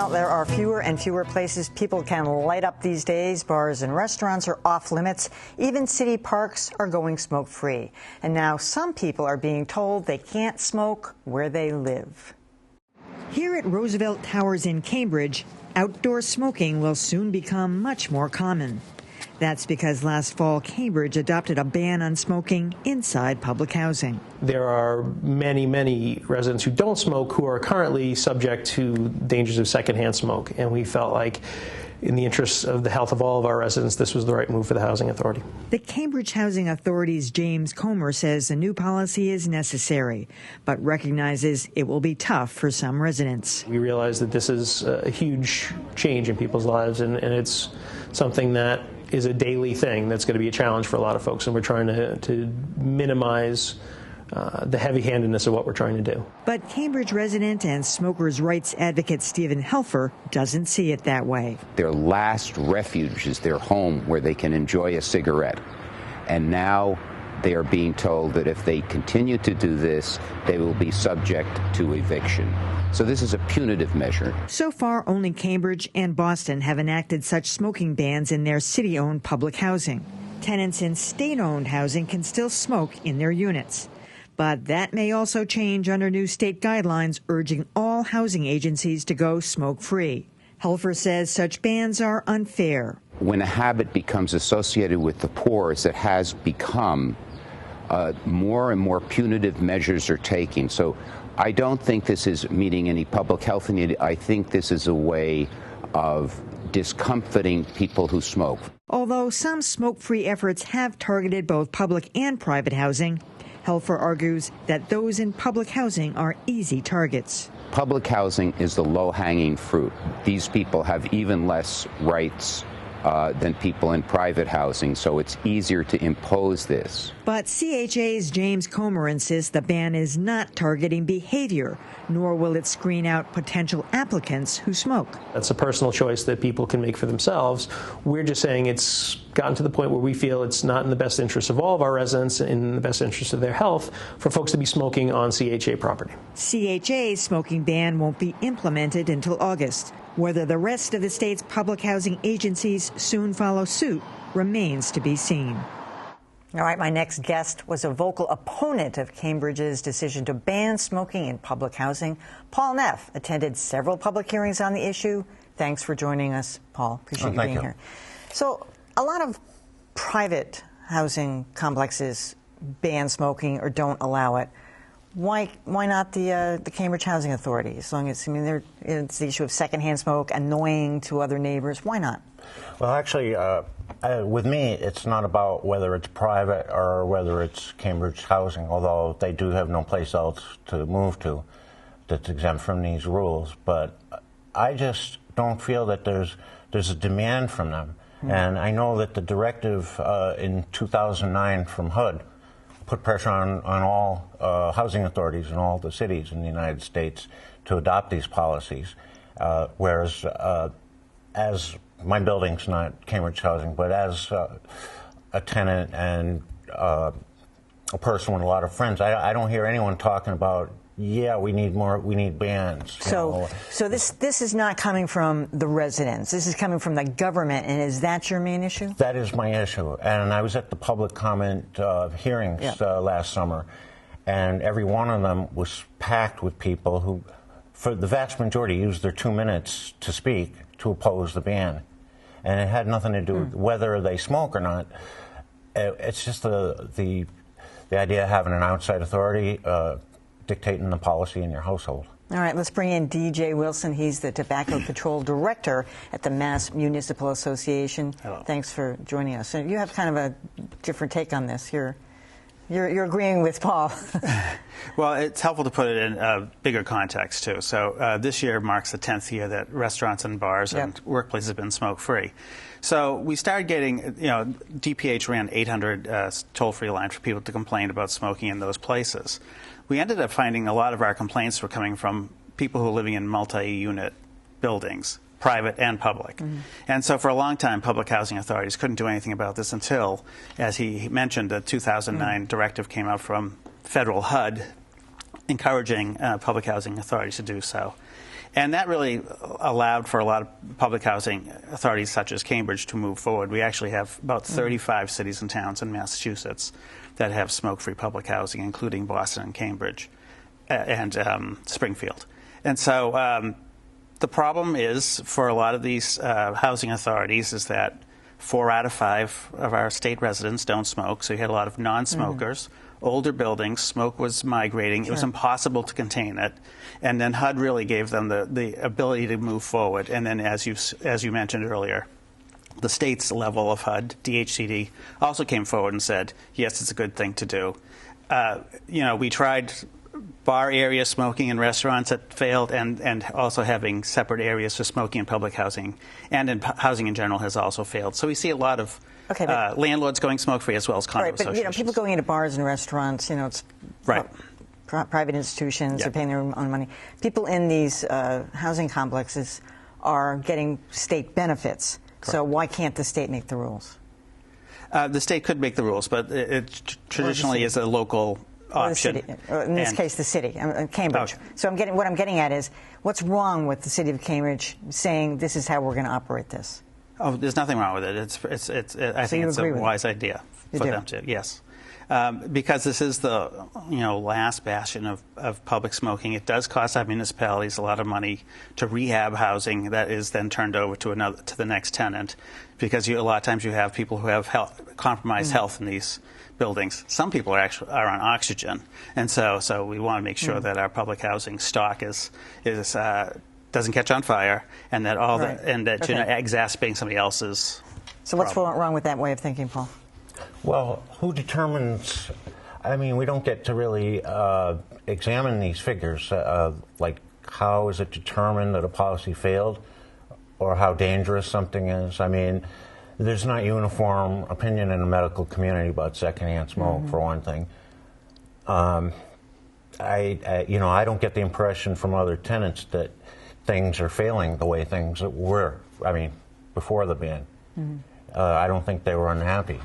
Well, there are fewer and fewer places people can light up these days. Bars and restaurants are off limits. Even city parks are going smoke-free. And now some people are being told they can't smoke where they live. Here at Roosevelt Towers in Cambridge, outdoor smoking will soon become much more common. That's because last fall, Cambridge adopted a ban on smoking inside public housing. There are many, many residents who don't smoke who are currently subject to dangers of secondhand smoke, and we felt like in the interests of the health of all of our residents, this was the right move for the Housing Authority. The Cambridge Housing Authority's James Comer says the new policy is necessary, but recognizes it will be tough for some residents. We realize that this is a huge change in people's lives, and it's something that is a daily thing that's going to be a challenge for a lot of folks, and we're trying to minimize the heavy-handedness of what we're trying to do. But Cambridge resident and smokers' rights advocate Stephen Helfer doesn't see it that way. Their last refuge is their home where they can enjoy a cigarette. And now they are being told that if they continue to do this, they will be subject to eviction. So this is a punitive measure. So far, only Cambridge and Boston have enacted such smoking bans in their city-owned public housing. Tenants in state-owned housing can still smoke in their units. But that may also change under new state guidelines urging all housing agencies to go smoke-free. Helfer says such bans are unfair. When a habit becomes associated with the poor, as it has become, more and more punitive measures are taken. So I don't think this is meeting any public health need. I think this is a way of discomforting people who smoke. Although some smoke-free efforts have targeted both public and private housing, Helfer argues that those in public housing are easy targets. Public housing is the low-hanging fruit. These people have even less rights than people in private housing, so it's easier to impose this. But CHA's James Comer insists the ban is not targeting behavior, nor will it screen out potential applicants who smoke. That's a personal choice that people can make for themselves. We're just saying it's gotten to the point where we feel it's not in the best interest of all of our residents, in the best interest of their health, for folks to be smoking on CHA property. CHA's smoking ban won't be implemented until August. Whether the rest of the state's public housing agencies soon follow suit remains to be seen. All right, my next guest was a vocal opponent of Cambridge's decision to ban smoking in public housing. Paul Neff attended several public hearings on the issue. Thanks for joining us, Paul. Appreciate you being here. So a lot of private housing complexes ban smoking or don't allow it. Why not the Cambridge Housing Authority? As long as, I mean, it's the issue of secondhand smoke, annoying to other neighbors. Why not? Well, actually, with me, it's not about whether it's private or whether it's Cambridge Housing, although they do have no place else to move to that's exempt from these rules. But I just don't feel that there's a demand from them. And I know that the directive in 2009 from HUD put pressure on all housing authorities in all the cities in the United States to adopt these policies, whereas as my building's not Cambridge Housing, but as a tenant and a person with a lot of friends, I don't hear anyone talking about, yeah, we need bans. So this is not coming from the residents. This is coming from the government, and is that your main issue? That is my issue. And I was at the public comment hearings last summer, and every one of them was packed with people who, for the vast majority, used their 2 minutes to speak to oppose the ban. And it had nothing to do with whether they smoke or not. It's just the idea of having an outside authority dictating the policy in your household. All right, let's bring in DJ Wilson. He's the Tobacco Control Director at the Mass Municipal Association. Hello. Thanks for joining us. So you have kind of a different take on this. You're agreeing with Paul. Well, it's helpful to put it in a bigger context, too. So this year marks the 10th year that restaurants and bars and workplaces have been smoke-free. So we started getting, DPH ran 800 toll-free lines for people to complain about smoking in those places. We ended up finding a lot of our complaints were coming from people who are living in multi-unit buildings, private and public. And so for a long time, public housing authorities couldn't do anything about this until, as he mentioned, the 2009 directive came out from federal HUD encouraging public housing authorities to do so. And that really allowed for a lot of public housing authorities such as Cambridge to move forward. We actually have about 35 cities and towns in Massachusetts that have smoke-free public housing, including Boston and Cambridge and Springfield. And so the problem is for a lot of these housing authorities is that 4 out of 5 of our state residents don't smoke, so you had a lot of non-smokers. Older buildings, smoke was migrating. Sure. It was impossible to contain it. And then HUD really gave them the ability to move forward. And then, as you mentioned earlier, the state's level of HUD, DHCD, also came forward and said, yes, it's a good thing to do. We tried bar area smoking in restaurants that failed, and also having separate areas for smoking in public housing, and in housing in general has also failed. So we see a lot of landlords going smoke-free as well as condo associations. But people going into bars and restaurants, it's right. Private institutions, they're paying their own money. People in these housing complexes are getting state benefits. Correct. So why can't the state make the rules? The state could make the rules, but it traditionally is a local option. In this case, the city, Cambridge. Okay. So what I'm getting at is, what's wrong with the city of Cambridge saying this is how we're going to operate this? Oh, there's nothing wrong with it. I think it's a wise idea for them to. Yes, because this is the last bastion of public smoking. It does cost our municipalities a lot of money to rehab housing that is then turned over to the next tenant, because a lot of times you have people who have compromised health in these buildings. Some people are on oxygen, and so we want to make sure that our public housing stock is doesn't catch on fire, and that exacerbating somebody else's. So what's wrong with that way of thinking, Paul? Well, who determines? I mean, we don't get to really examine these figures. Like, how is it determined that a policy failed, or how dangerous something is? I mean, there's not uniform opinion in the medical community about secondhand smoke, for one thing. I don't get the impression from other tenants that things are failing the way things were. I mean, before the ban. I don't think they were unhappy.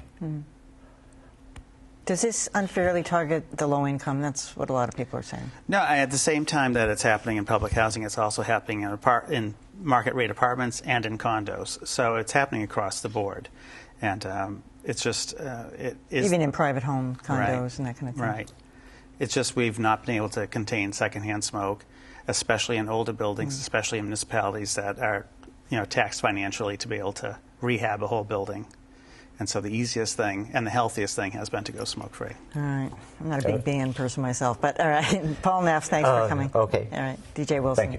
Does this unfairly target the low income? That's what a lot of people are saying. No, at the same time that it's happening in public housing, it's also happening in market rate apartments and in condos. So it's happening across the board. And it's just... it is, even in private home condos and that kind of thing. Right. It's just we've not been able to contain secondhand smoke, especially in older buildings, especially in municipalities that are taxed financially to be able to rehab a whole building. And so the easiest thing and the healthiest thing has been to go smoke-free. All right. I'm not a big band person myself, but all right. Paul Neff, thanks for coming. Okay. All right. DJ Wilson, thank you.